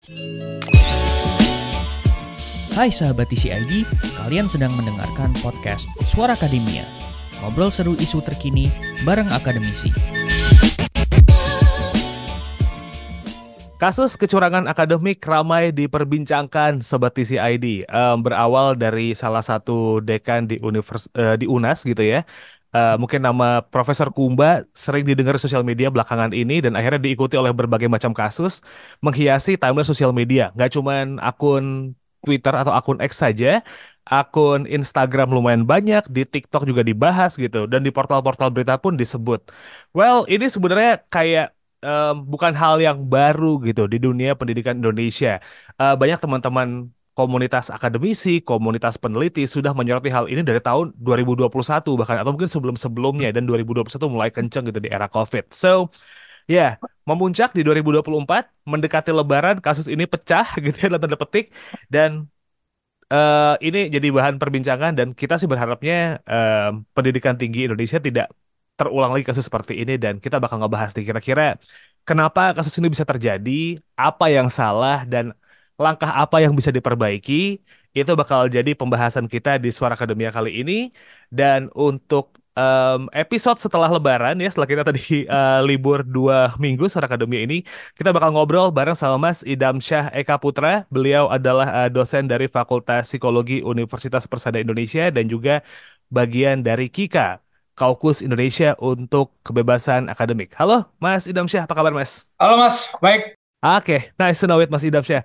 Hai sahabat TCID, kalian sedang mendengarkan podcast Suara Akademia. Ngobrol seru isu terkini bareng akademisi. Kasus kecurangan akademik ramai diperbincangkan Sobat TCID. Berawal dari salah satu dekan di UNAS gitu ya. Mungkin nama Profesor Kumba sering didengar di sosial media belakangan ini dan akhirnya diikuti oleh berbagai macam kasus menghiasi timeline sosial media. Nggak cuman akun Twitter atau akun X saja, akun Instagram lumayan banyak, di TikTok juga dibahas gitu, dan di portal-portal berita pun disebut. Well, ini sebenarnya kayak bukan hal yang baru gitu di dunia pendidikan Indonesia. Banyak teman-teman komunitas akademisi, komunitas peneliti sudah menyoroti hal ini dari tahun 2021 bahkan atau mungkin sebelum-sebelumnya dan 2021 mulai kenceng gitu di era COVID. So, ya, memuncak di 2024, mendekati Lebaran, kasus ini pecah gitu ya dalam tanda petik dan ini jadi bahan perbincangan dan kita sih berharapnya pendidikan tinggi Indonesia tidak terulang lagi kasus seperti ini dan kita bakal ngebahas nih kira-kira kenapa kasus ini bisa terjadi, apa yang salah dan langkah apa yang bisa diperbaiki. Itu bakal jadi pembahasan kita di Suara Akademia kali ini dan untuk episode setelah Lebaran ya setelah kita tadi libur 2 minggu Suara Akademia ini kita bakal ngobrol bareng sama Mas Idam Syah Eka Putra. Beliau adalah dosen dari Fakultas Psikologi Universitas Persada Indonesia dan juga bagian dari KIKA, Kaukus Indonesia untuk Kebebasan Akademik. Halo, Mas Idam Syah, apa kabar, Mas? Halo Mas, baik. Oke, nice to know it, Mas Idam Syah.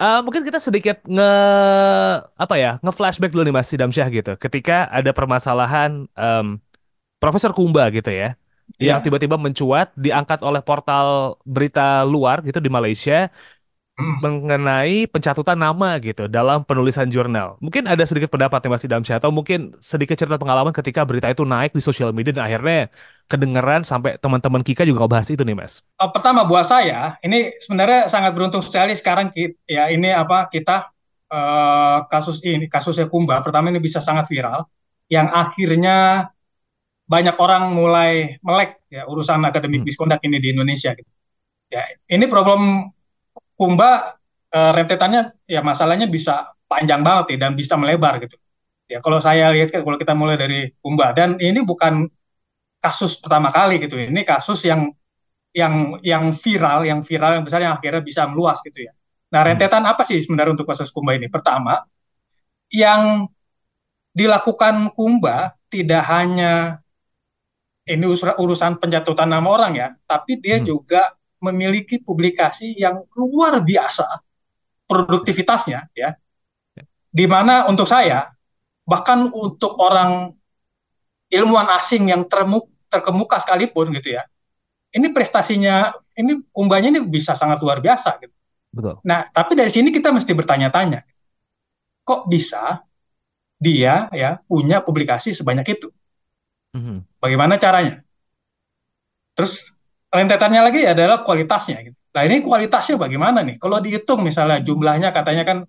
Mungkin kita sedikit nge-flashback dulu nih, Mas Idam Syah gitu. Ketika ada permasalahan Profesor Kumba gitu ya, yang Ya, tiba-tiba mencuat, diangkat oleh portal berita luar gitu di Malaysia mengenai pencatutan nama gitu dalam penulisan jurnal. Mungkin ada sedikit pendapat nih Mas Idamsyah atau mungkin sedikit cerita pengalaman ketika berita itu naik di sosial media dan akhirnya kedengeran sampai teman-teman Kika juga ngebahas itu nih Mas. pertama buat saya ini sebenarnya sangat beruntung sekali sekarang ya ini kita kasusnya Kumba pertama ini bisa sangat viral, yang akhirnya banyak orang mulai melek ya urusan akademik Hmm. misconduct ini di Indonesia gitu. Ya, ini problem Kumba, rentetannya ya masalahnya bisa panjang banget ya, dan bisa melebar gitu. Ya kalau saya lihat kalau kita mulai dari Kumba, dan ini bukan kasus pertama kali gitu. Ini kasus yang viral yang besar yang akhirnya bisa meluas gitu ya. Nah, Hmm. rentetan apa sih sebenarnya untuk kasus Kumba ini? Pertama, yang dilakukan Kumba tidak hanya ini urusan pencatutan nama orang ya, tapi dia Hmm. juga memiliki publikasi yang luar biasa produktivitasnya ya, di mana untuk saya bahkan untuk orang ilmuwan asing yang terkemuka sekalipun gitu ya, ini prestasinya, ini Kumbanya ini bisa sangat luar biasa gitu. Betul. Nah, tapi dari sini kita mesti bertanya-tanya, kok bisa dia ya punya publikasi sebanyak itu? Hmm. Bagaimana caranya? Terus rentetannya lagi adalah kualitasnya gitu. Nah, ini kualitasnya bagaimana nih? Kalau dihitung misalnya jumlahnya katanya kan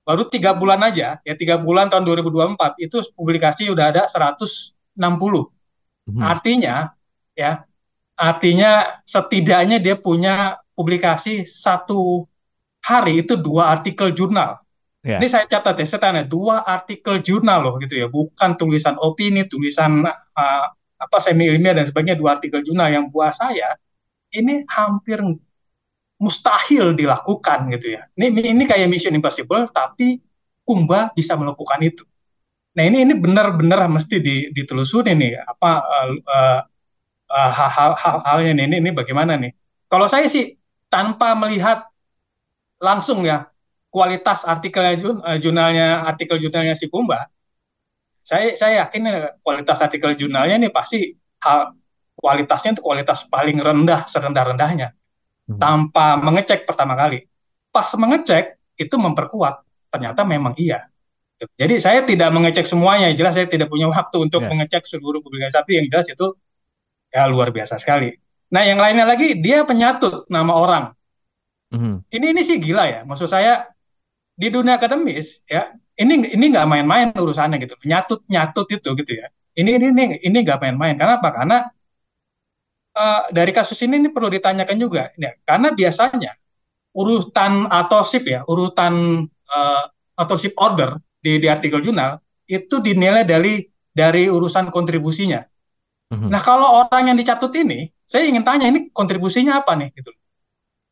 baru 3 bulan aja, ya 3 bulan tahun 2024 itu publikasi udah ada 160. Hmm. Artinya ya, artinya setidaknya dia punya publikasi satu hari itu 2 artikel jurnal. Ini Ya. saya catat ya, saya tanya 2 artikel jurnal loh gitu ya, bukan tulisan opini, tulisan semi ilmiah dan sebagainya, 2 artikel jurnal yang buat saya ini hampir mustahil dilakukan gitu ya. Ini kayak Mission Impossible, tapi Kumba bisa melakukan itu. Nah ini benar-benar mesti ditelusuri nih apa hal-halnya nih, ini bagaimana nih? Kalau saya sih tanpa melihat langsung ya kualitas artikel jurnalnya si Kumba, saya yakin kualitas artikel jurnalnya ini pasti kualitasnya itu kualitas paling rendah, serendah-rendahnya, Hmm. tanpa mengecek pertama kali. Pas mengecek itu memperkuat, ternyata memang iya. Jadi saya tidak mengecek semuanya, jelas saya tidak punya waktu untuk Ya. mengecek seluruh publikasi, tapi yang jelas itu ya luar biasa sekali. Nah, yang lainnya lagi dia penyatut nama orang. Hmm. Ini sih gila ya. Maksud saya di dunia akademis ya, ini nggak main-main urusannya gitu. Nyatut itu gitu ya. Ini nggak main-main. Kenapa? Karena dari kasus ini perlu ditanyakan juga. Ya, karena biasanya urutan authorship ya, urutan uh, authorship order di artikel jurnal itu dinilai dari urusan kontribusinya. Mhm. Nah, kalau orang yang dicatut ini, saya ingin tanya ini kontribusinya apa nih gitu.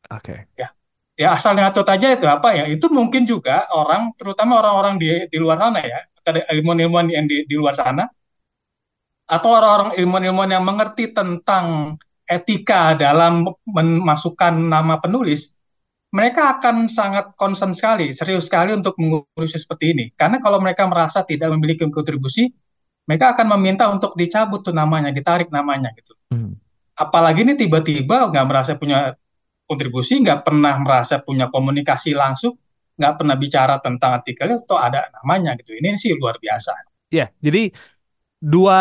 Oke. Ya, ya asal ngatut aja itu apa ya? Itu mungkin juga orang, terutama orang-orang di luar sana ya, ada ilmuwan-ilmuwan yang di luar sana, atau orang-orang ilmuwan-ilmuwan yang mengerti tentang etika dalam memasukkan nama penulis, mereka akan sangat concern sekali, serius sekali untuk mengurus seperti ini. Karena kalau mereka merasa tidak memiliki kontribusi, mereka akan meminta untuk dicabut tuh namanya, ditarik namanya gitu. Mhm. Apalagi ini tiba-tiba nggak merasa punya kontribusi, nggak pernah merasa punya komunikasi langsung, nggak pernah bicara tentang artikelnya, atau ada namanya gitu. Ini sih luar biasa. Ya, jadi dua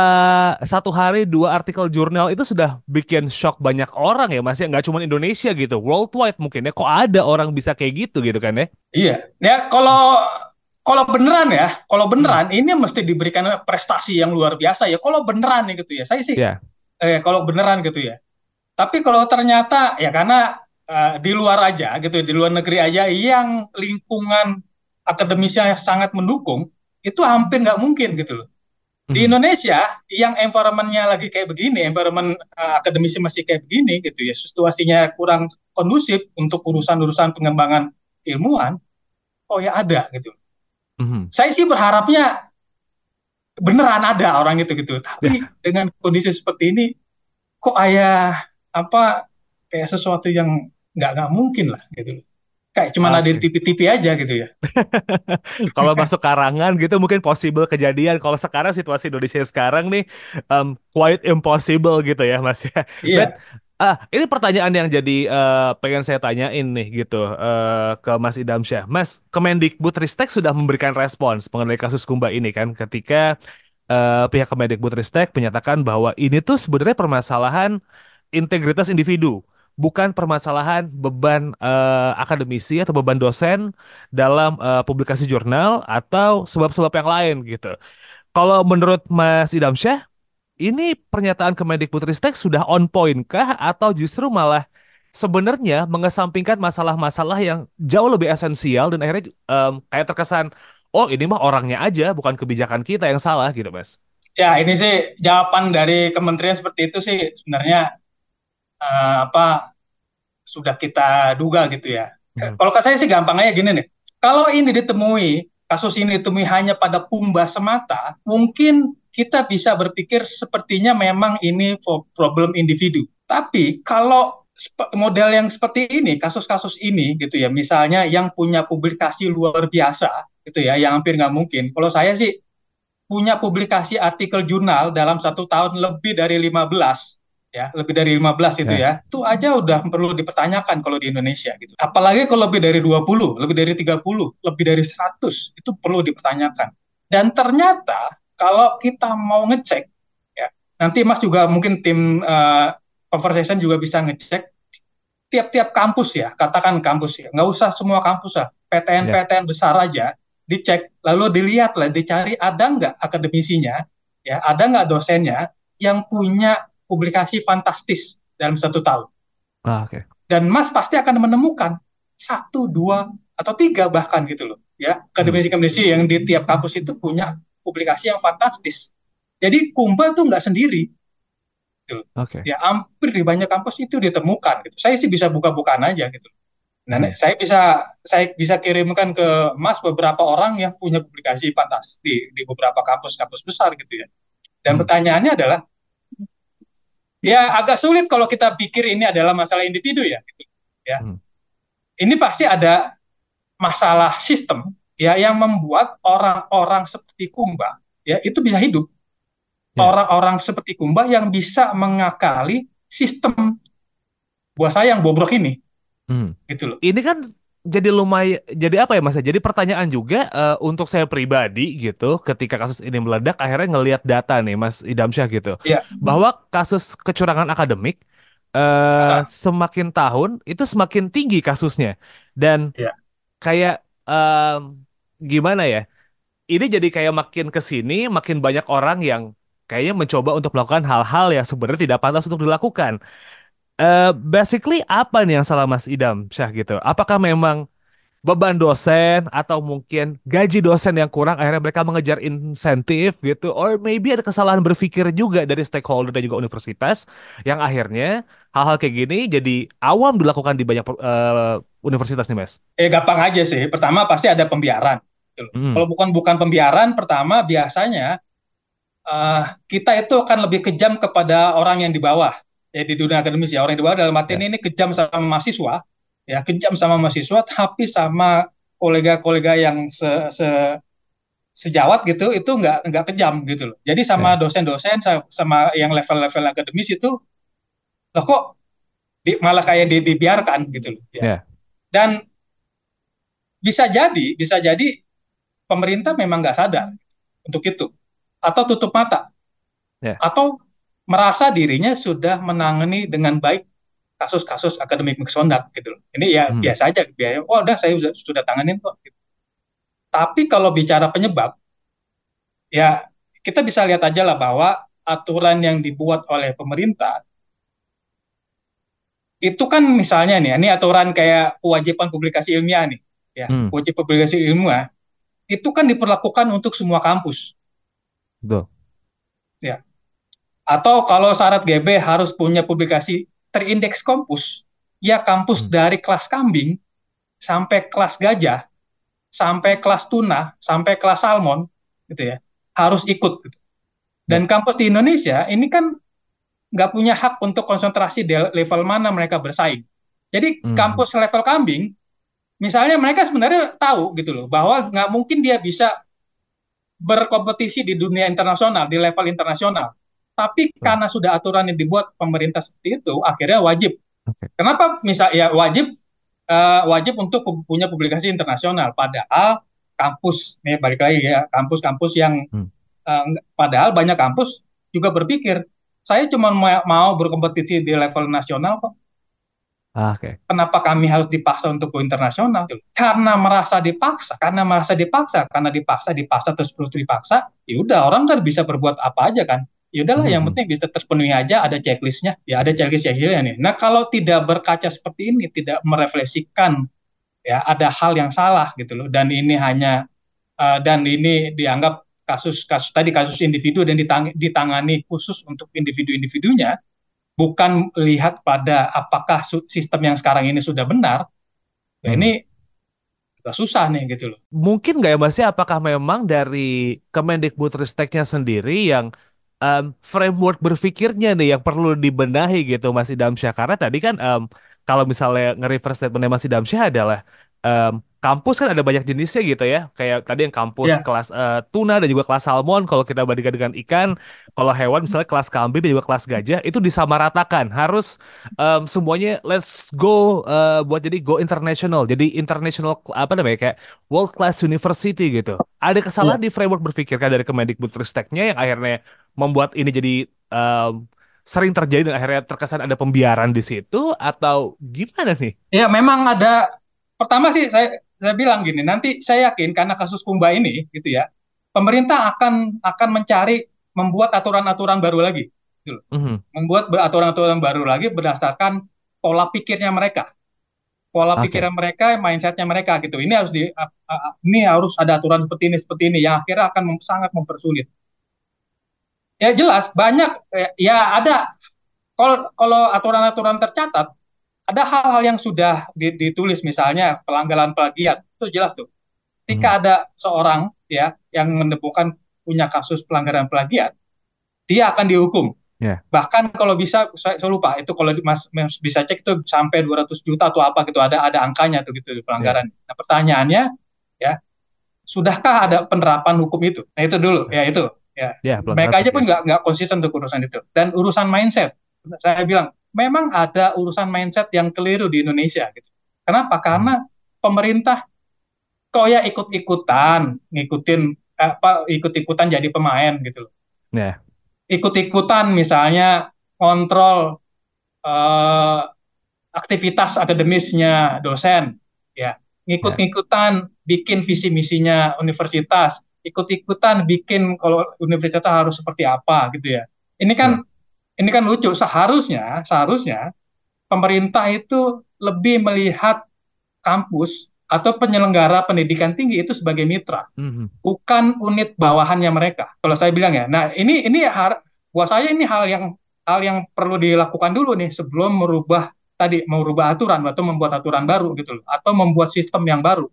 satu hari dua artikel jurnal itu sudah bikin shock banyak orang ya Mas ya, nggak cuma Indonesia gitu, worldwide mungkin ya, kok ada orang bisa kayak gitu gitu kan ya. Iya, ya kalau beneran ya, kalau Hmm. beneran ini mesti diberikan prestasi yang luar biasa ya. Kalau beneran nih gitu ya, saya sih Ya. kalau beneran gitu ya. Tapi kalau ternyata ya karena di luar aja gitu, di luar negeri aja yang lingkungan akademisnya sangat mendukung, itu hampir nggak mungkin gitu loh. Di Mhm. Indonesia yang environment-nya lagi kayak begini, environment akademisi masih kayak begini gitu ya, situasinya kurang kondusif untuk urusan-urusan pengembangan ilmuwan, oh ya ada gitu. Mhm. Saya sih berharapnya beneran ada orang gitu gitu. Tapi Ya. dengan kondisi seperti ini, kok ayah apa kayak sesuatu yang nggak mungkin lah gitu. Kayak cuma ada di Oke. TV-TV aja gitu ya. Kalau masuk karangan gitu mungkin possible kejadian. Kalau sekarang situasi Indonesia sekarang nih quite impossible gitu ya Mas ya. But Iya, ini pertanyaan yang jadi pengen saya tanyain nih gitu ke Mas Idamsyah. Mas, Kemendikbudristek sudah memberikan respons mengenai kasus Kumba ini kan, ketika pihak Kemendikbudristek menyatakan bahwa ini tuh sebenarnya permasalahan integritas individu, bukan permasalahan beban akademisi atau beban dosen dalam publikasi jurnal atau sebab-sebab yang lain gitu. Kalau menurut Mas Idamsyah, ini pernyataan Kemendikbudristek sudah on point kah atau justru malah sebenarnya mengesampingkan masalah-masalah yang jauh lebih esensial dan akhirnya kayak terkesan, oh ini mah orangnya aja bukan kebijakan kita yang salah gitu Mas. ya ini sih jawaban dari kementerian seperti itu sih sebenarnya apa sudah kita duga gitu ya. Mhm. Kalau saya sih gampangnya gini nih. Kalau ini ditemui, kasus ini ditemui hanya pada Kumba semata, mungkin kita bisa berpikir sepertinya memang ini problem individu. Tapi kalau model yang seperti ini, kasus-kasus ini gitu ya, misalnya yang punya publikasi luar biasa gitu ya, yang hampir nggak mungkin. Kalau saya sih punya publikasi artikel jurnal dalam 1 tahun lebih dari 15 ya lebih dari 15 itu Ya. ya itu aja udah perlu dipertanyakan kalau di Indonesia gitu apalagi kalau lebih dari 20 lebih dari 30 lebih dari 100 itu perlu dipertanyakan dan ternyata kalau kita mau ngecek ya nanti Mas juga mungkin tim conversation juga bisa ngecek tiap-tiap kampus ya, katakan kampus ya, nggak usah semua kampus lah, Ya. PTN-PTN besar aja, dicek, lalu dilihat lah, dicari ada nggak akademisinya, ya, ada nggak dosennya yang punya publikasi fantastis dalam 1 tahun. Oke. Dan Mas pasti akan menemukan satu, dua, atau tiga bahkan gitu loh, ya, Hmm. akademisi-akademisi yang di tiap kampus itu punya publikasi yang fantastis. Jadi Kumba tuh nggak sendiri, gitu. Oke. Ya hampir di banyak kampus itu ditemukan gitu. Saya sih bisa buka-bukaan aja gitu. Nah, Mhm. saya bisa kirimkan ke Mas beberapa orang yang punya publikasi fantastis di beberapa kampus-kampus besar gitu ya. Dan Hmm. pertanyaannya adalah ya agak sulit kalau kita pikir ini adalah masalah individu ya gitu ya. Hmm. Ini pasti ada masalah sistem ya yang membuat orang-orang seperti Kumba ya itu bisa hidup. Ya. Orang-orang seperti Kumba yang bisa mengakali sistem buah saya yang bobrok ini Hmm. gitu loh. Ini kan jadi lumayan, jadi apa ya Mas ya? Jadi pertanyaan juga untuk saya pribadi gitu, ketika kasus ini meledak, akhirnya ngelihat data nih Mas Idamsyah gitu, Ya, bahwa kasus kecurangan akademik semakin tahun itu semakin tinggi kasusnya, dan ya. kayak gimana ya? Ini jadi kayak makin ke sini, makin banyak orang yang kayaknya mencoba untuk melakukan hal-hal yang sebenarnya tidak pantas untuk dilakukan. Basically apa nih yang salah Mas Idam Syah gitu? Apakah memang beban dosen atau mungkin gaji dosen yang kurang akhirnya mereka mengejar insentif gitu, or maybe ada kesalahan berpikir juga dari stakeholder dan juga universitas yang akhirnya hal-hal kayak gini jadi awam dilakukan di banyak universitas nih Mas. Gampang aja sih. Pertama pasti ada pembiaran, gitu loh. Hmm. Kalau bukan pembiaran, pertama biasanya kita itu akan lebih kejam kepada orang yang di bawah, ya di dunia akademis ya. Orang yang di bawah dalam arti Ya. ini kejam sama mahasiswa, ya kejam sama mahasiswa, tapi sama kolega-kolega yang sejawat gitu itu nggak kejam gitu loh. Jadi sama Ya. dosen-dosen sama yang level-level akademis itu loh kok malah kayak dibiarkan gitu loh ya. Ya. Dan bisa jadi pemerintah memang nggak sadar untuk itu atau tutup mata Ya. atau merasa dirinya sudah menangani dengan baik kasus-kasus akademik misconduct gitu loh. Ini ya Hmm. biasa aja, biaya. Oh, udah saya sudah tanganin kok. Gitu. Tapi kalau bicara penyebab, ya kita bisa lihat aja lah bahwa aturan yang dibuat oleh pemerintah itu kan misalnya nih, ini aturan kayak kewajiban publikasi ilmiah nih, ya Hmm. wajib publikasi ilmiah itu kan diperlakukan untuk semua kampus, Betul. ya. Atau kalau syarat GB harus punya publikasi terindeks kampus, ya kampus Hmm. dari kelas kambing sampai kelas gajah, sampai kelas tuna, sampai kelas salmon, gitu ya, harus ikut. Gitu. Ya. Dan kampus di Indonesia ini kan nggak punya hak untuk konsentrasi di level mana mereka bersaing. Jadi Hmm. kampus level kambing, misalnya mereka sebenarnya tahu gitu loh, bahwa nggak mungkin dia bisa berkompetisi di dunia internasional, di level internasional. Tapi Betul. karena sudah aturan yang dibuat pemerintah seperti itu, akhirnya wajib. Oke. Kenapa ya wajib untuk punya publikasi internasional. Padahal kampus, nih balik lagi ya, kampus-kampus yang Hmm. padahal banyak kampus juga berpikir, saya cuma mau berkompetisi di level nasional kok. Oke. Kenapa kami harus dipaksa untuk go internasional? Karena dipaksa, terus dipaksa, ya udah orang kan bisa berbuat apa aja kan. Ya udahlah, yang Hmm. penting bisa terpenuhi aja, ada checklistnya, ya ada checklist ya nih. Nah kalau tidak berkaca seperti ini, tidak merefleksikan, ya ada hal yang salah gitu loh. Dan ini dianggap kasus tadi kasus individu dan ditangani khusus untuk individu-individunya, bukan lihat pada apakah sistem yang sekarang ini sudah benar, ya Hmm. ini agak susah nih gitu loh. Mungkin nggak ya Mas ya, apakah memang dari Kemendikbudristeknya sendiri yang framework berpikirnya nih yang perlu dibenahi gitu Mas Idamsyah, karena tadi kan kalau misalnya nge-refer statementnya Mas Idamsyah adalah kampus kan ada banyak jenisnya gitu ya, kayak tadi yang kampus Ya, kelas tuna dan juga kelas salmon kalau kita bandingkan dengan ikan, kalau hewan misalnya kelas kambing dan juga kelas gajah itu disamaratakan harus semuanya let's go buat jadi go international, jadi international apa namanya kayak world class university gitu. Ada ya. kesalahan di framework berpikir kan dari Kemendikbudristeknya yang akhirnya membuat ini jadi sering terjadi dan akhirnya terkesan ada pembiaran di situ atau gimana nih? Ya memang ada. Pertama sih saya bilang gini, nanti saya yakin karena kasus Kumba ini gitu ya, pemerintah akan membuat aturan-aturan baru lagi, gitu loh. Mhm. Membuat aturan-aturan baru lagi berdasarkan pola pikirnya mereka, Oke. mindsetnya mereka gitu. Ini harus ada aturan seperti ini yang akhirnya akan sangat mempersulit. Ya jelas banyak, ya ada, kalau aturan-aturan tercatat ada hal-hal yang sudah ditulis, misalnya pelanggaran plagiat itu jelas tuh. Mhm. Ketika ada seorang ya yang menemukan punya kasus pelanggaran plagiat, dia akan dihukum. Ya. Bahkan kalau bisa, saya lupa itu, kalau Mas bisa cek itu sampai 200 juta atau apa gitu, ada angkanya tuh gitu Ya. pelanggaran. Nah pertanyaannya, ya sudahkah ada penerapan hukum itu? Nah itu dulu, ya itu. Ya, Ya, pelanggaran mereka aja pun teknis. nggak konsisten untuk urusan itu. Dan urusan mindset, saya bilang memang ada urusan mindset yang keliru di Indonesia. Gitu. Kenapa? Hmm. Karena pemerintah kok ya ikut-ikutan jadi pemain gitu loh. Ya. Ikut-ikutan misalnya kontrol eh, aktivitas akademisnya dosen, ya Ya. ngikut-ngikutan bikin visi misinya universitas, ikut-ikutan bikin kalau universitas harus seperti apa gitu ya. Ini kan Betul. ini kan lucu. Seharusnya pemerintah itu lebih melihat kampus atau penyelenggara pendidikan tinggi itu sebagai mitra, Mhm. bukan unit bawahannya mereka. Kalau saya bilang ya, nah ini buat saya ini hal yang perlu dilakukan dulu nih sebelum merubah aturan atau membuat aturan baru gitu loh, atau membuat sistem yang baru.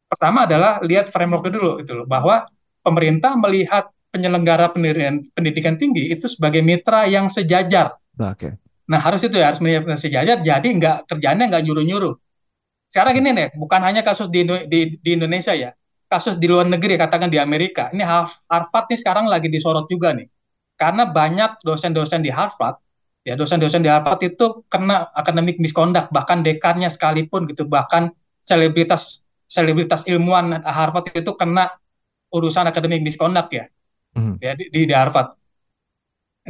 Pertama adalah lihat framework dulu gitu loh, bahwa pemerintah melihat penyelenggara pendidikan tinggi itu sebagai mitra yang sejajar. Oke. Nah harus itu ya, harus melihat sejajar, jadi kerjanya nggak nyuruh-nyuruh. Sekarang ini nih, bukan hanya kasus di Indonesia ya, kasus di luar negeri, katakan di Amerika. Ini Harvard nih sekarang lagi disorot juga nih, karena banyak dosen-dosen di Harvard, ya dosen-dosen di Harvard itu kena academic misconduct, bahkan dekannya sekalipun gitu, bahkan selebritas selebritas ilmuwan Harvard itu kena urusan academic misconduct ya, Mhm. ya di Harvard.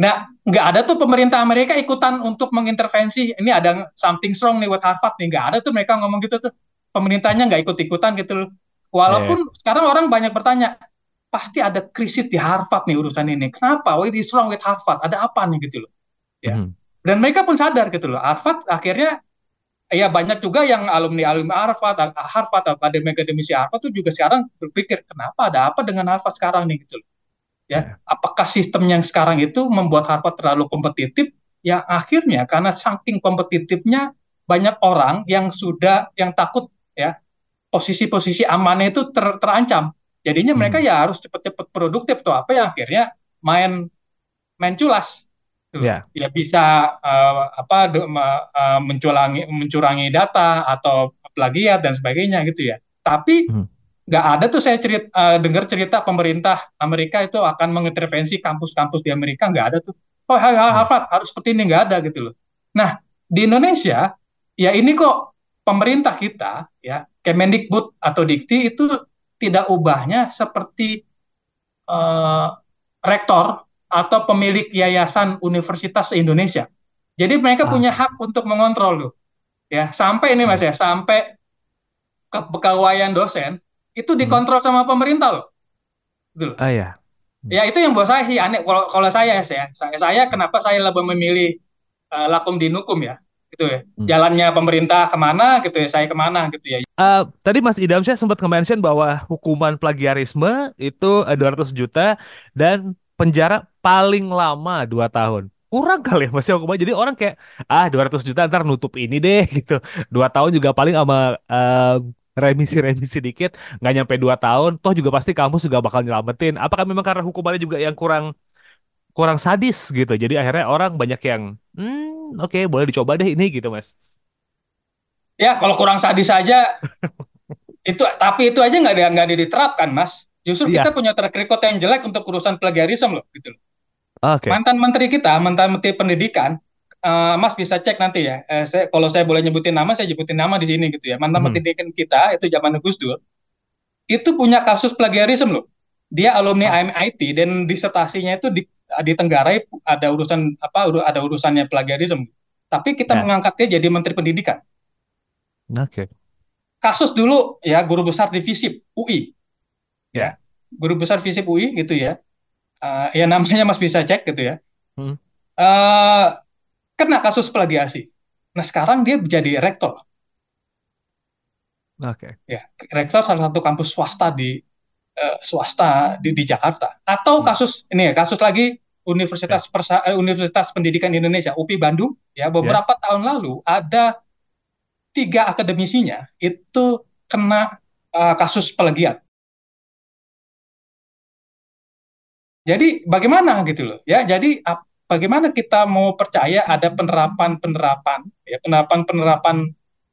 Nah, nggak ada tuh pemerintah Amerika ikutan untuk mengintervensi. Ini ada something wrong nih with Harvard nih. Nggak ada tuh mereka ngomong gitu tuh. Pemerintahnya nggak ikut-ikutan gitu loh. Ya. Walaupun sekarang orang banyak bertanya, pasti ada krisis di Harvard nih urusan ini. Kenapa? What is wrong with Harvard? Ada apa nih gitu loh. Ya. Mhm. Dan mereka pun sadar gitu loh. Harvard akhirnya ya banyak juga yang alumni Harvard, akademisi Harvard tuh juga sekarang berpikir, kenapa ada apa dengan Harvard sekarang nih gitu loh. Ya, Ya. apakah sistem yang sekarang itu membuat Harvard terlalu kompetitif, yang akhirnya karena saking kompetitifnya banyak orang yang takut ya posisi-posisi amannya itu terancam, jadinya mereka Mhm. ya harus cepet-cepet produktif tuh apa yang akhirnya main main culas gitu loh. Ya. Ya bisa mencurangi data atau plagiat dan sebagainya gitu ya, tapi Mhm. nggak ada tuh saya dengar cerita pemerintah Amerika itu akan mengintervensi kampus-kampus di Amerika, nggak ada tuh. Oh, Ya. Harvard harus seperti ini, nggak ada gitu loh. Nah, di Indonesia ya ini kok pemerintah kita ya Kemendikbud atau Dikti itu tidak ubahnya seperti eh, rektor atau pemilik yayasan universitas Indonesia. Jadi mereka Ah, punya oke. hak untuk mengontrol loh. Ya, sampai ini Mas Ya. ya, sampai kepegawaian dosen itu Mhm. dikontrol sama pemerintah loh. Gitu loh. Ah, ya. Ya itu yang buat saya sih aneh. Kalau saya kenapa saya lebih memilih lakum dinukum ya, gitu ya. Mhm. Jalannya pemerintah kemana gitu ya, saya kemana gitu ya. Tadi Mas Idamsyah sempat nge-mention bahwa hukuman plagiarisme itu 200 juta dan penjara paling lama 2 tahun. Kurang kali ya Mas ya hukuman. Jadi orang kayak 200 juta ntar nutup ini deh gitu. 2 tahun juga paling sama remisi-remisi dikit, nggak nyampe 2 tahun. Toh juga pasti kampus juga bakal nyelamatin. Apakah memang karena hukumannya juga yang kurang kurang sadis gitu. Jadi akhirnya orang banyak yang oke, boleh dicoba deh ini gitu Mas. Ya kalau kurang sadis saja itu, tapi itu aja nggak diterapkan Mas. Justru kita Iya. punya track record yang jelek untuk urusan plagiarisme loh gitu. Oke. Mantan menteri pendidikan, Mas bisa cek nanti ya. Kalau saya boleh nyebutin nama, saya nyebutin nama di sini gitu ya. Mantan menteri Mhm. pendidikan kita itu zaman Gus Dur itu punya kasus plagiarisme loh. Dia alumni Oh, MIT dan disertasinya itu di Tenggarai ada urusan ada urusannya plagiarisme. Tapi kita ya. mengangkat dia jadi menteri pendidikan. Oke. Kasus dulu ya guru besar di FISIP UI Ya. ya. Guru besar FISIP UI gitu ya. Ya namanya Mas bisa cek gitu ya. Hmm. Eh, Kena kasus plagiasi. Nah, sekarang dia jadi rektor Oke. ya. Rektor salah satu kampus swasta di Jakarta. Atau Hmm. kasus lagi Ya. Universitas Pendidikan Indonesia UPI Bandung ya, Ya. beberapa tahun lalu ada 3 akademisinya itu kena kasus plagiat. Jadi bagaimana gitu loh ya. Jadi bagaimana kita mau percaya ada penerapan-penerapan ya, penerapan-penerapan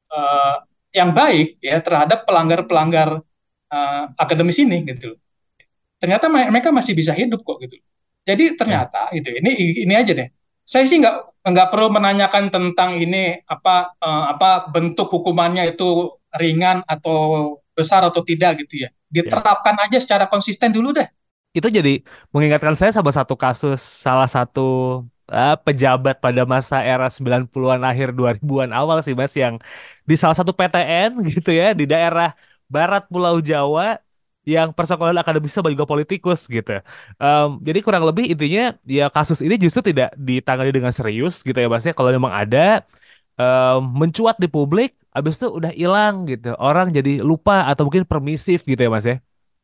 uh, yang baik ya terhadap pelanggar-pelanggar akademis ini gitu loh. Ternyata mereka masih bisa hidup kok gitu. Jadi Ya. ternyata itu ini aja deh. Saya sih nggak perlu menanyakan tentang ini apa bentuk hukumannya itu ringan atau besar atau tidak gitu ya. Ya. Diterapkan aja secara konsisten dulu deh. Itu jadi mengingatkan saya sama satu kasus salah satu pejabat pada masa era 90-an akhir 2000-an awal sih Mas yang di salah satu PTN gitu ya di daerah barat Pulau Jawa yang persekolahan akademisnya juga politikus gitu. Jadi kurang lebih intinya ya kasus ini justru tidak ditangani dengan serius gitu ya Mas ya. Kalau memang ada mencuat di publik, habis itu udah hilang gitu. Orang jadi lupa atau mungkin permisif gitu ya Mas ya.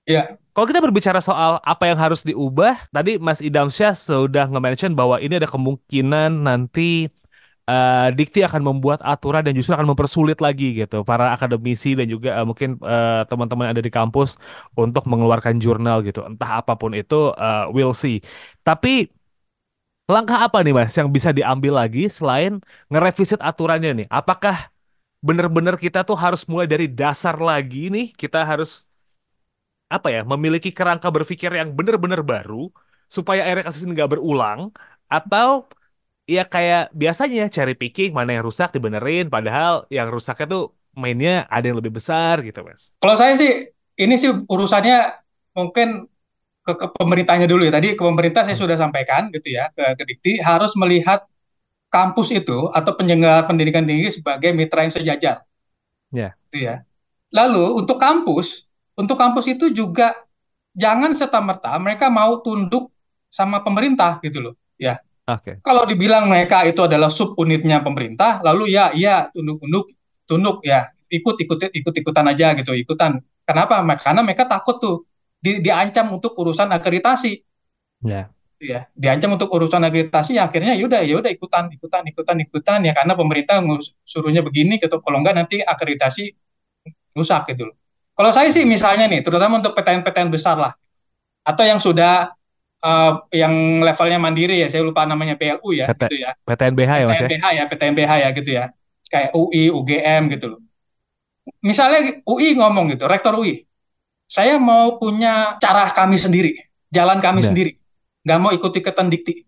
Ya, Kalau kita berbicara soal apa yang harus diubah, tadi Mas Idamsyah sudah nge-mention bahwa ini ada kemungkinan nanti Dikti akan membuat aturan dan justru akan mempersulit lagi gitu para akademisi dan juga mungkin teman-teman yang ada di kampus untuk mengeluarkan jurnal gitu. Entah apapun itu, we'll see. Tapi langkah apa nih Mas yang bisa diambil lagi selain ngerevisit aturannya nih? Apakah benar-benar kita tuh harus mulai dari dasar lagi nih? Kita harus apa ya, memiliki kerangka berpikir yang benar-benar baru supaya akhirnya kasus ini nggak berulang, atau ya kayak biasanya cherry picking mana yang rusak dibenerin padahal yang rusaknya tuh mainnya ada yang lebih besar gitu Mas. kalau saya sih ini sih urusannya mungkin ke pemerintahnya dulu ya. Tadi ke pemerintah saya Hmm. sudah sampaikan gitu ya, ke Dikti harus melihat kampus itu atau penyelenggara pendidikan tinggi sebagai mitra yang sejajar Ya, gitu ya. Lalu untuk kampus itu juga jangan serta-merta mereka mau tunduk sama pemerintah gitu loh. Ya, oke. kalau dibilang mereka itu adalah subunitnya pemerintah, lalu ya iya tunduk ya ikut-ikutan aja gitu, ikutan. Kenapa? Karena mereka takut tuh diancam untuk urusan akreditasi Ya. gitu ya. Diancam untuk urusan akreditasi ya akhirnya yaudah ikutan ya karena pemerintah suruhnya begini gitu. Kalau enggak nanti akreditasi rusak gitu loh. Kalau saya sih misalnya nih, terutama untuk PTN-PTN besar lah, atau yang sudah yang levelnya mandiri ya, saya lupa namanya PLU ya, PT, gitu ya, PTNBH ya Mas ya. PTNBH ya gitu ya, kayak UI, UGM gitu loh. Misalnya UI ngomong gitu, Rektor UI, saya mau punya cara kami sendiri, jalan kami Ya. sendiri, nggak mau ikut-ikutan dikti,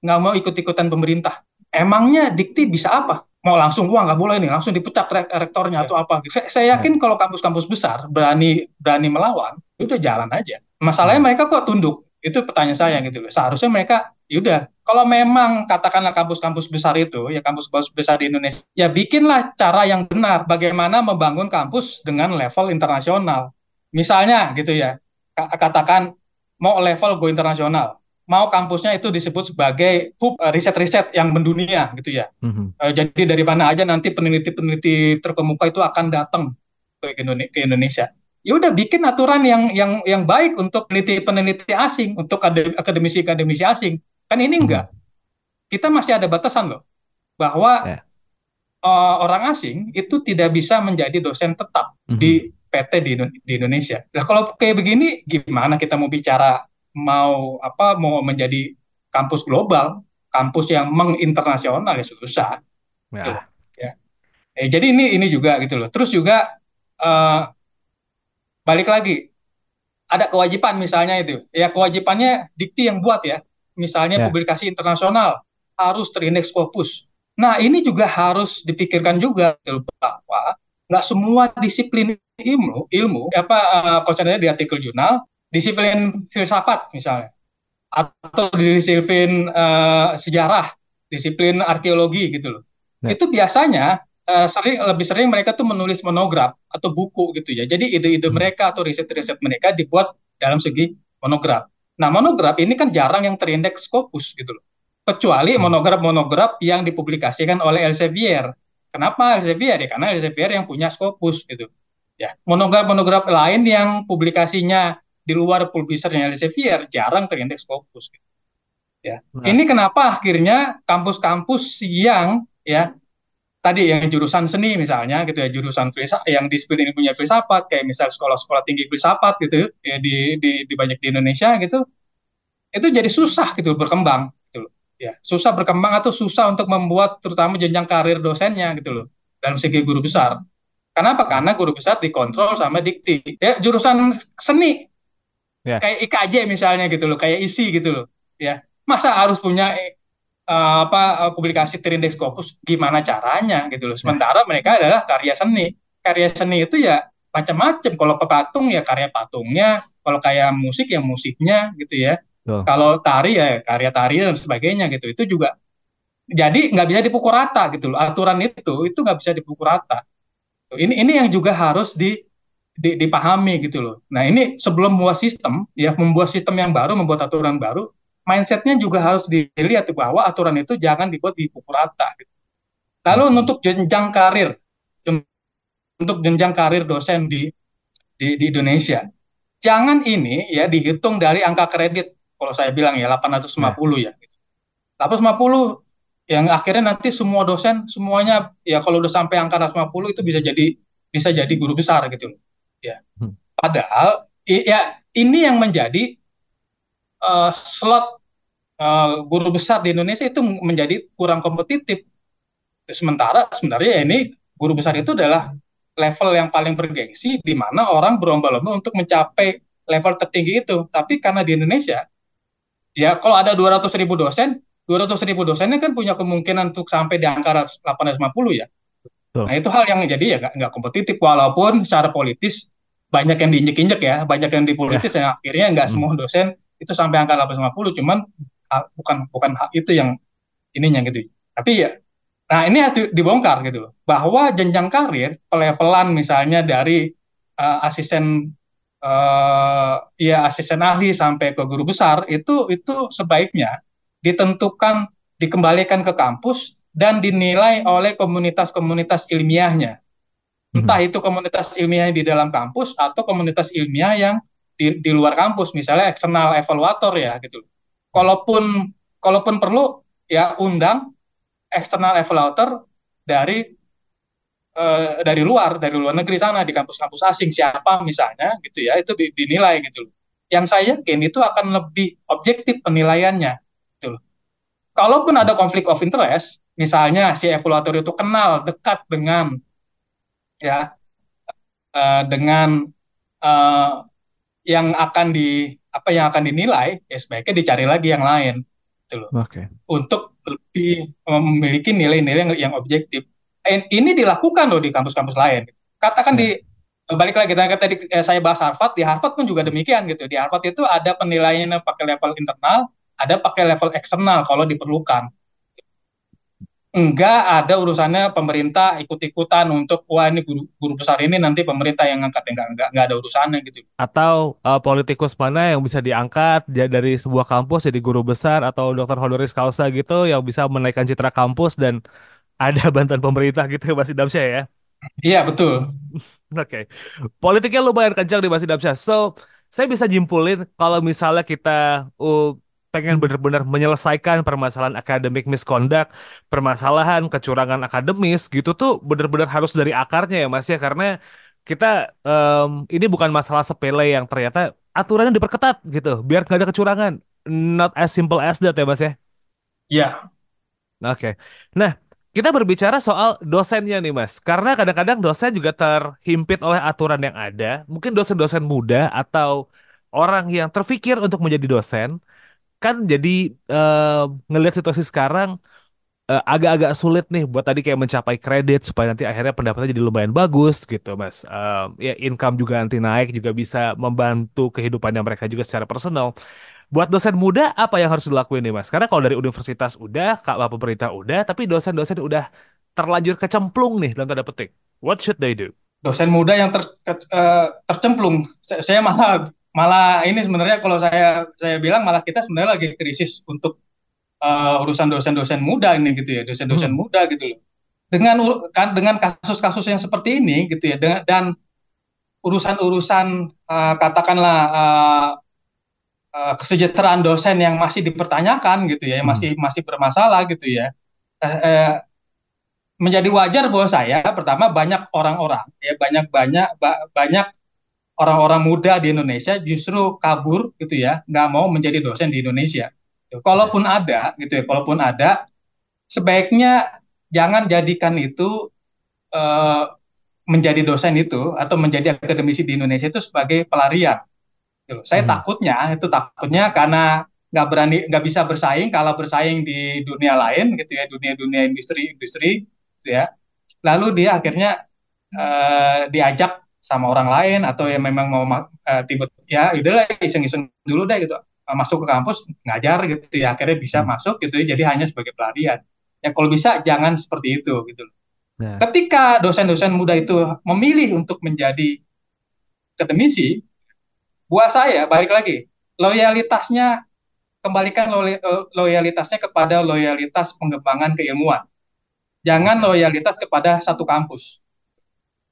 nggak mau ikut-ikutan pemerintah. Emangnya dikti bisa apa? Mau langsung, wah nggak boleh nih, langsung dipecat rektornya Ya. atau apa. Saya Ya. yakin kalau kampus-kampus besar berani berani melawan, itu udah jalan aja. Masalahnya Hmm. mereka kok tunduk? Itu pertanyaan saya gitu loh. Seharusnya mereka, yaudah, kalau memang katakanlah kampus-kampus besar itu, ya kampus-kampus besar di Indonesia, ya bikinlah cara yang benar, bagaimana membangun kampus dengan level internasional. Misalnya gitu ya, katakan mau level go internasional, mau kampusnya itu disebut sebagai hub riset-riset yang mendunia gitu ya. Mhm. Jadi dari mana aja nanti peneliti-peneliti terkemuka itu akan datang ke Indonesia. Ya udah bikin aturan yang baik untuk peneliti-peneliti asing, untuk akademisi-akademisi asing. Kan ini Mhm. enggak. Kita masih ada batasan loh bahwa Ya. orang asing itu tidak bisa menjadi dosen tetap Mhm. di PT di Indonesia. Nah, kalau kayak begini gimana kita mau bicara mau menjadi kampus global, kampus yang menginternasional ya susah gitu loh. Ya. Ya. Jadi ini juga gitu loh. Terus juga eh, balik lagi ada kewajiban misalnya itu. Ya kewajibannya dikti yang buat ya. Misalnya Ya. publikasi internasional harus terindeks Scopus. Nah, ini juga harus dipikirkan juga gitu, bahwa nggak semua disiplin ilmu konsentrasinya di artikel jurnal, disiplin filsafat misalnya, atau disiplin sejarah, disiplin arkeologi gitu loh. Ya. Itu biasanya lebih sering mereka tuh menulis monograf atau buku gitu ya. Jadi ide-ide Mhm. mereka atau riset-riset mereka dibuat dalam segi monograf. Nah, monograf ini kan jarang yang terindeks Scopus gitu loh. Kecuali Mhm. monograf-monograf yang dipublikasikan oleh Elsevier. Kenapa Elsevier? Ya karena Elsevier yang punya Scopus gitu. Ya, monograf-monograf lain yang publikasinya di luar publishernya Elsevier jarang terindeks Scopus gitu. Ya. Nah, Ini kenapa akhirnya kampus-kampus yang ya tadi yang jurusan seni misalnya gitu ya, jurusan yang disiplin ilmunya filsafat kayak misal sekolah-sekolah tinggi filsafat gitu ya di banyak di Indonesia gitu, itu jadi susah gitu berkembang gitu loh. Ya, susah berkembang atau susah untuk membuat terutama jenjang karir dosennya gitu loh dalam segi guru besar. Kenapa? Karena guru besar dikontrol sama dikti. Ya, jurusan seni ya. kayak IKJ misalnya gitu loh, kayak ISI gitu loh. Ya, masa harus punya publikasi terindeks Scopus, gimana caranya gitu loh. Ya. Sementara mereka adalah karya seni. Karya seni itu ya macam-macam. Kalau patung ya karya patungnya, kalau kayak musik ya musiknya gitu ya. Tuh. Kalau tari ya karya tari dan sebagainya gitu. Itu juga jadi nggak bisa dipukul rata gitu loh. Aturan itu nggak bisa dipukul rata. Ini yang juga harus dipahami gitu loh. Nah ini sebelum membuat sistem yang baru, membuat aturan baru, mindsetnya juga harus dilihat bahwa aturan itu jangan dibuat di pukul rata. Gitu. Lalu Oke. untuk jenjang karir dosen di Indonesia, jangan ini ya dihitung dari angka kredit. Kalau saya bilang ya Ya. 850 ya. 850 yang akhirnya nanti semua dosen semuanya ya kalau udah sampai angka 850 itu bisa jadi guru besar gitu. Ya. Hmm. Padahal ya ini yang menjadi slot guru besar di Indonesia itu menjadi kurang kompetitif. Sementara sebenarnya ya ini guru besar itu adalah level yang paling bergengsi di mana orang berlomba-lomba untuk mencapai level tertinggi itu. Tapi karena di Indonesia, ya kalau ada 200.000 dosen ini kan punya kemungkinan untuk sampai di angka 850 ya. Betul. Nah itu hal yang jadi ya nggak kompetitif walaupun secara politis banyak yang diinjek-injek ya, banyak yang dipolitis Ya. yang akhirnya nggak Hmm. semua dosen itu sampai angka 850, cuman bukan bukan hak itu yang ininya gitu. Tapi ya, nah ini harus dibongkar gitu loh, bahwa jenjang karir pelevelan misalnya dari asisten asisten ahli sampai ke guru besar itu sebaiknya ditentukan dikembalikan ke kampus dan dinilai oleh komunitas-komunitas ilmiahnya. Entah Mhm. itu komunitas ilmiah di dalam kampus atau komunitas ilmiah yang di luar kampus, misalnya eksternal evaluator ya gitu. Ya. Kalaupun kalaupun perlu ya undang eksternal evaluator dari dari luar negeri sana di kampus-kampus asing siapa misalnya gitu ya itu dinilai gitu loh. Yang saya yakin itu akan lebih objektif penilaiannya gitu loh. Kalaupun ada konflik of interest, misalnya si evaluator itu kenal dekat ya dengan eh, yang akan dinilai, ya sebaiknya dicari lagi yang lain gitu loh Oke. untuk lebih memiliki nilai-nilai yang objektif. Ini dilakukan loh di kampus-kampus lain. Katakan Ya. balik lagi tadi saya bahas Harvard, di Harvard pun juga demikian gitu. Di Harvard itu ada penilaiannya pakai level internal, ada pakai level eksternal kalau diperlukan. Enggak ada urusannya pemerintah ikut-ikutan untuk wah ini guru besar ini nanti pemerintah yang ngangkat, enggak ada urusannya gitu. Atau politikus mana yang bisa diangkat dari sebuah kampus jadi guru besar atau dokter honoris causa gitu yang bisa menaikkan citra kampus dan ada bantuan pemerintah gitu ya Mas Idamsyah ya. Iya betul. Oke. Politiknya lumayan kencang di Mas Idamsyah. So, saya bisa jimpulin kalau misalnya kita pengen benar-benar menyelesaikan permasalahan akademik misconduct, permasalahan kecurangan akademis gitu tuh benar-benar harus dari akarnya ya Mas ya karena kita ini bukan masalah sepele yang ternyata aturannya diperketat gitu biar nggak ada kecurangan. Not as simple as that ya Mas ya. Iya. Oke. Nah, kita berbicara soal dosennya nih, Mas. Karena kadang-kadang dosen juga terhimpit oleh aturan yang ada. Mungkin dosen-dosen muda atau orang yang terfikir untuk menjadi dosen, kan jadi ngelihat situasi sekarang agak-agak sulit nih buat tadi kayak mencapai kredit supaya nanti akhirnya pendapatnya jadi lumayan bagus gitu, Mas. Ya income juga nanti naik juga bisa membantu kehidupannya mereka juga secara personal. Buat dosen muda, apa yang harus dilakuin nih, Mas? Karena kalau dari universitas udah, kalau pemerintah udah, tapi dosen-dosen udah terlanjur kecemplung nih dalam tanda petik. What should they do? Dosen muda yang tercemplung. Saya malah malah ini sebenarnya kalau saya bilang malah kita sebenarnya lagi krisis untuk urusan dosen-dosen muda ini gitu ya, dosen-dosen Hmm. muda gitu loh. Dengan kasus-kasus yang seperti ini gitu ya, dan urusan-urusan katakanlah kesejahteraan dosen yang masih dipertanyakan gitu ya, yang Hmm. masih masih bermasalah gitu ya. Eh, eh, Menjadi wajar bahwa saya pertama banyak orang-orang ya banyak orang-orang muda di Indonesia justru kabur gitu ya, nggak mau menjadi dosen di Indonesia. Ya. Kalaupun ada, sebaiknya jangan jadikan itu eh, menjadi dosen itu atau menjadi akademisi di Indonesia itu sebagai pelarian. Gitu. Saya Hmm. takutnya karena nggak bisa bersaing kalau bersaing di dunia lain gitu ya, dunia industri gitu ya. Lalu dia akhirnya diajak sama orang lain atau yang memang mau tiba ya udahlah iseng-iseng dulu deh gitu. Masuk ke kampus ngajar gitu ya akhirnya bisa Hmm. masuk gitu ya, jadi hanya sebagai pelarian. Ya kalau bisa jangan seperti itu gitu. Nah. Ketika dosen-dosen muda itu memilih untuk menjadi akademisi, buat saya balik lagi loyalitasnya kembalikan loyalitasnya kepada loyalitas pengembangan keilmuan. Jangan Oke. loyalitas kepada satu kampus.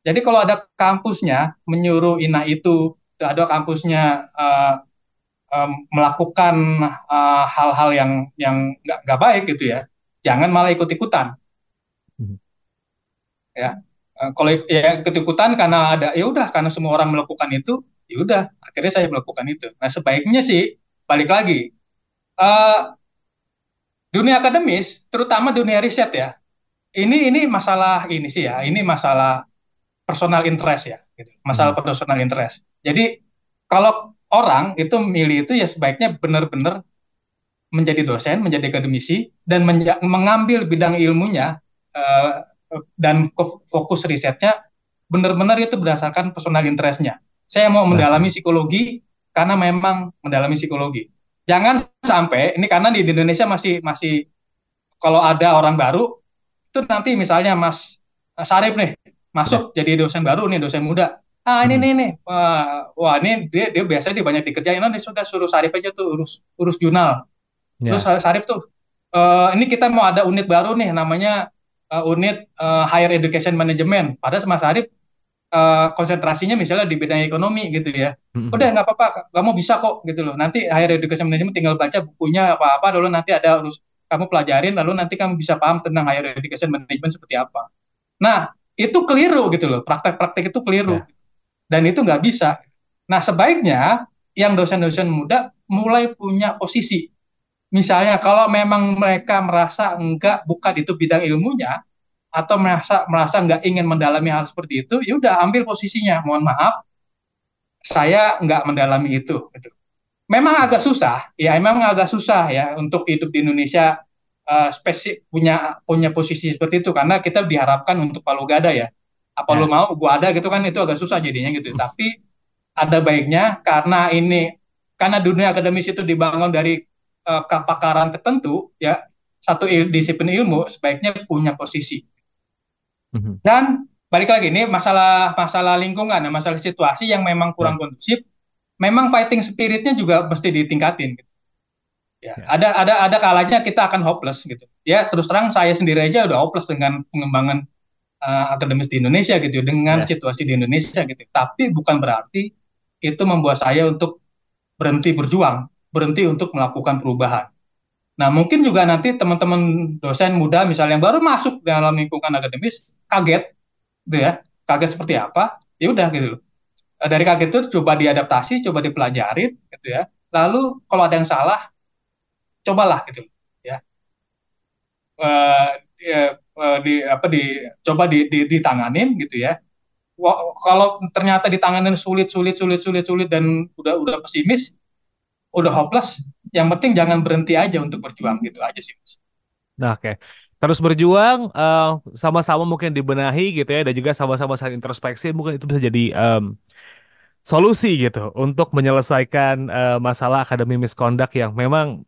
Jadi kalau ada kampusnya menyuruh ina itu, ada kampusnya melakukan hal-hal yang nggak baik gitu ya, jangan malah ikut-ikutan Mhm. ya. Kalau ya ikut-ikutan karena ada, ya udah karena semua orang melakukan itu, ya udah akhirnya saya melakukan itu. Nah sebaiknya sih balik lagi, eh, dunia akademis, terutama dunia riset ya. Ini masalah ini sih ya, ini masalah personal interest ya, gitu. Masalah Mhm. personal interest. Jadi kalau orang itu milih itu ya sebaiknya benar-benar menjadi dosen, menjadi akademisi, dan mengambil bidang ilmunya uh, dan fokus risetnya benar-benar itu berdasarkan personal interestnya. Saya mau mendalami Oke. psikologi karena memang mendalami psikologi. Jangan sampai ini karena di Indonesia masih masih kalau ada orang baru itu nanti misalnya Mas Sarip nih Ya. masuk jadi dosen baru nih, dosen muda. Ah ini Mhm. nih wah ini dia biasanya dia banyak dikerjain, oh, ini sudah suruh Sarip aja tuh urus urus jurnal. Terus Ya. Sarip tuh, ini kita mau ada unit baru nih, namanya unit Higher Education Management. Padahal sama Sarip konsentrasinya misalnya di bidang ekonomi gitu ya. Udah Mhm. nggak apa-apa, kamu bisa kok gitu loh. Nanti Higher Education Management tinggal baca bukunya apa-apa, dulu nanti ada harus kamu pelajarin, lalu nanti kamu bisa paham tentang Higher Education Management seperti apa. Nah, itu keliru gitu loh. Praktek-praktek itu keliru. Ya. Dan itu nggak bisa. Nah, sebaiknya yang dosen-dosen muda mulai punya posisi. Misalnya kalau memang mereka merasa enggak, bukan itu bidang ilmunya, atau merasa merasa nggak ingin mendalami hal seperti itu, ya udah ambil posisinya. Mohon maaf, saya nggak mendalami itu. Gitu. Memang agak susah, ya memang agak susah ya untuk hidup di Indonesia punya punya posisi seperti itu karena kita diharapkan untuk palu gada ya. Apa lu Ya. mau, gua ada gitu kan, itu agak susah jadinya gitu. Tapi ada baiknya karena ini karena dunia akademis itu dibangun dari kepakaran tertentu ya, satu disiplin ilmu sebaiknya punya posisi. Mhm. Dan balik lagi ini masalah masalah lingkungan, masalah situasi yang memang kurang Ya. kondusif, memang fighting spiritnya juga mesti ditingkatin gitu. Ya, Ya. ada kalanya kita akan hopeless gitu. Ya, terus terang saya sendiri aja udah hopeless dengan pengembangan akademis di Indonesia gitu, dengan Ya. situasi di Indonesia gitu. Tapi bukan berarti itu membuat saya untuk berhenti berjuang, berhenti untuk melakukan perubahan. Nah, mungkin juga nanti teman-teman dosen muda misalnya yang baru masuk dalam lingkungan akademis kaget gitu ya. Kaget seperti apa? Ya udah gitu. Dari kaget itu coba diadaptasi, coba dipelajarin gitu ya. Lalu kalau ada yang salah, cobalah gitu ya. Eh, apa coba ditanganin gitu ya. Kalau ternyata ditanganin sulit sulit sulit sulit sulit dan udah pesimis, udah hopeless, yang penting jangan berhenti aja untuk berjuang gitu aja sih Mas. Nah, oke. Terus berjuang, sama-sama mungkin dibenahi gitu ya, dan juga sama-sama saling introspeksi, mungkin itu bisa jadi solusi gitu untuk menyelesaikan masalah akademi misconduct yang memang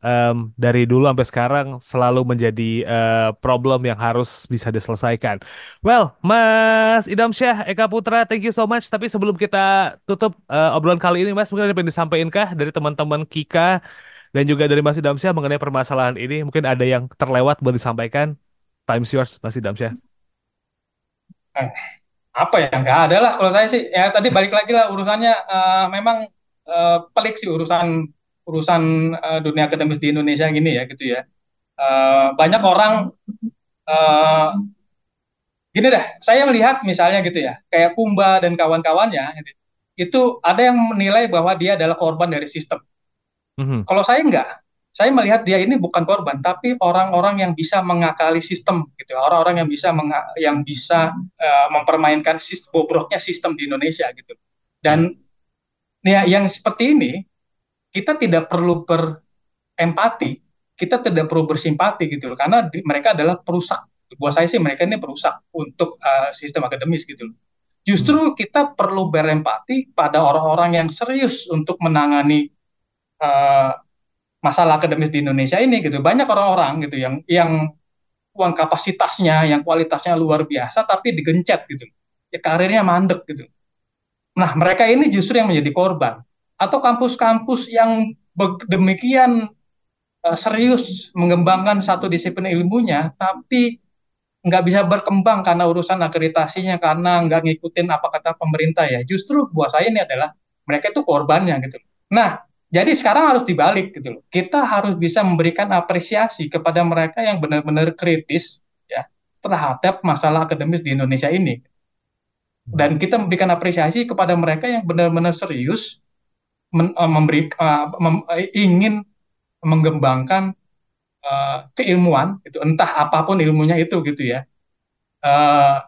dari dulu sampai sekarang selalu menjadi problem yang harus bisa diselesaikan. Well, Mas Idam Syah, Eka Putra, thank you so much. Tapi sebelum kita tutup obrolan kali ini, Mas, mungkin ada yang disampaikan kah dari teman-teman Kika dan juga dari Mas Idam Syah mengenai permasalahan ini? Mungkin ada yang terlewat buat disampaikan. Time's yours, Mas Idam Syah. Eh, apa ya, nggak ada lah kalau saya sih ya, tadi balik lagi lah urusannya, memang pelik sih urusan urusan dunia akademis di Indonesia gini ya gitu ya. Banyak orang eh, gini deh, saya melihat misalnya gitu ya, kayak Kumba dan kawan-kawannya gitu, itu ada yang menilai bahwa dia adalah korban dari sistem. Mhm. Kalau saya enggak, saya melihat dia ini bukan korban, tapi orang-orang yang bisa mengakali sistem, gitu. Orang-orang yang bisa mempermainkan sistem, bobroknya sistem di Indonesia, gitu. Ya. Dan ya, yang seperti ini kita tidak perlu berempati, kita tidak perlu bersimpati, gitu, karena mereka adalah perusak. Buat saya sih mereka ini perusak untuk sistem akademis, gitu. Mhm. Justru kita perlu berempati pada orang-orang yang serius untuk menangani uh, masalah akademis di Indonesia ini gitu. Banyak orang-orang gitu yang uang kapasitasnya, yang kualitasnya luar biasa tapi digencet gitu. Ya karirnya mandek gitu. Nah, mereka ini justru yang menjadi korban. Atau kampus-kampus yang demikian serius mengembangkan satu disiplin ilmunya tapi nggak bisa berkembang karena urusan akreditasinya, karena nggak ngikutin apa kata pemerintah ya. Justru buat saya ini adalah mereka itu korbannya gitu. Nah, jadi sekarang harus dibalik gitu loh. Kita harus bisa memberikan apresiasi kepada mereka yang benar-benar kritis ya terhadap masalah akademis di Indonesia ini. Dan kita memberikan apresiasi kepada mereka yang benar-benar serius ingin mengembangkan keilmuan itu, entah apapun ilmunya itu gitu ya. Uh,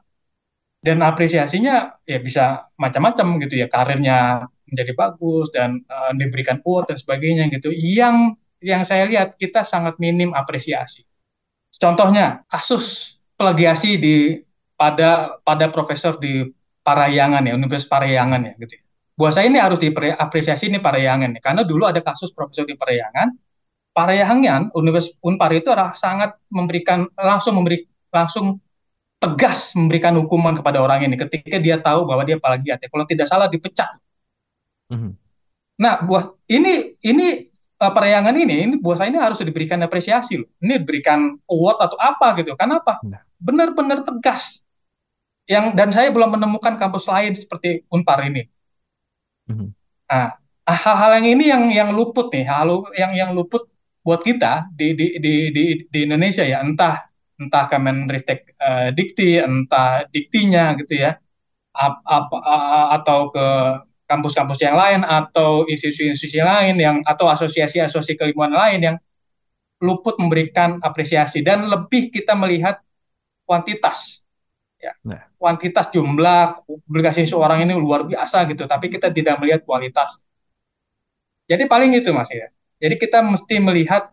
dan apresiasinya ya bisa macam-macam gitu ya, karirnya menjadi bagus dan diberikan award dan sebagainya gitu. Yang saya lihat kita sangat minim apresiasi. Contohnya kasus plagiasi pada profesor di Parahyangan ya, Universitas Parahyangan ya gitu. Buat saya ini harus diapresiasi ini Parahyangan ya, karena dulu ada kasus profesor di Parahyangan Universitas Unpar itu sangat langsung tegas memberikan hukuman kepada orang ini ketika dia tahu bahwa dia plagiat ya. Kalau tidak salah dipecat. Nah, ini Parayangan ini buat saya ini harus diberikan apresiasi loh. Ini diberikan award atau apa gitu. Kenapa? Benar-benar tegas. Dan saya belum menemukan kampus lain seperti Unpar ini. Nah, hal-hal yang ini yang luput nih, yang luput buat kita di Indonesia ya, entah Kemenristek Dikti, entah Diktinya gitu ya, atau ke kampus-kampus yang lain atau institusi-institusi lain atau asosiasi-asosiasi keilmuan lain yang luput memberikan apresiasi, dan lebih kita melihat kuantitas ya. Kuantitas jumlah publikasi seorang ini luar biasa gitu, tapi kita tidak melihat kualitas. Jadi paling itu Mas ya. Jadi kita mesti melihat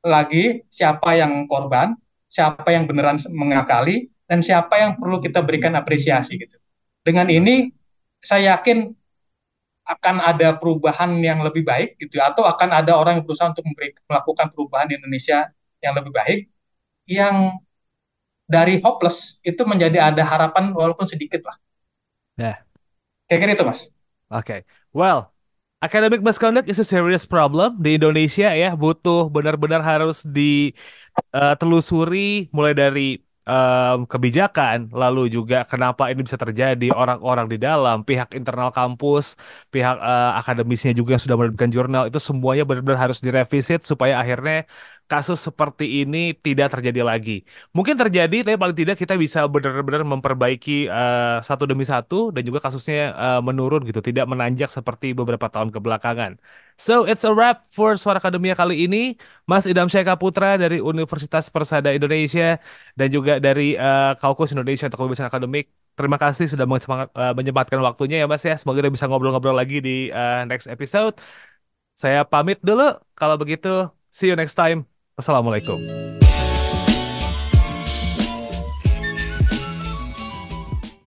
lagi siapa yang korban, siapa yang beneran mengakali, dan siapa yang perlu kita berikan apresiasi gitu. Dengan ini saya yakin akan ada perubahan yang lebih baik gitu, atau akan ada orang yang berusaha untuk melakukan perubahan di Indonesia yang lebih baik, yang dari hopeless itu menjadi ada harapan walaupun sedikit lah. Kayak itu Mas. Oke. Well, academic misconduct is a serious problem di Indonesia ya, butuh benar-benar harus ditelusuri mulai dari kebijakan, lalu juga kenapa ini bisa terjadi, orang-orang di dalam, pihak internal kampus, pihak akademisnya juga yang sudah menerbitkan jurnal, itu semuanya benar-benar harus direvisit supaya akhirnya kasus seperti ini tidak terjadi lagi. Mungkin terjadi, tapi paling tidak kita bisa benar-benar memperbaiki satu demi satu dan juga kasusnya menurun gitu, tidak menanjak seperti beberapa tahun kebelakangan. So, it's a wrap for Suara Akademia kali ini. Mas Idham Syekha Putra dari Universitas Persada Indonesia dan juga dari Kaukus Indonesia untuk Kebebasan Akademik. Terima kasih sudah menyempatkan waktunya ya Mas ya. Semoga kita bisa ngobrol-ngobrol lagi di next episode. Saya pamit dulu. Kalau begitu, see you next time. Wassalamualaikum.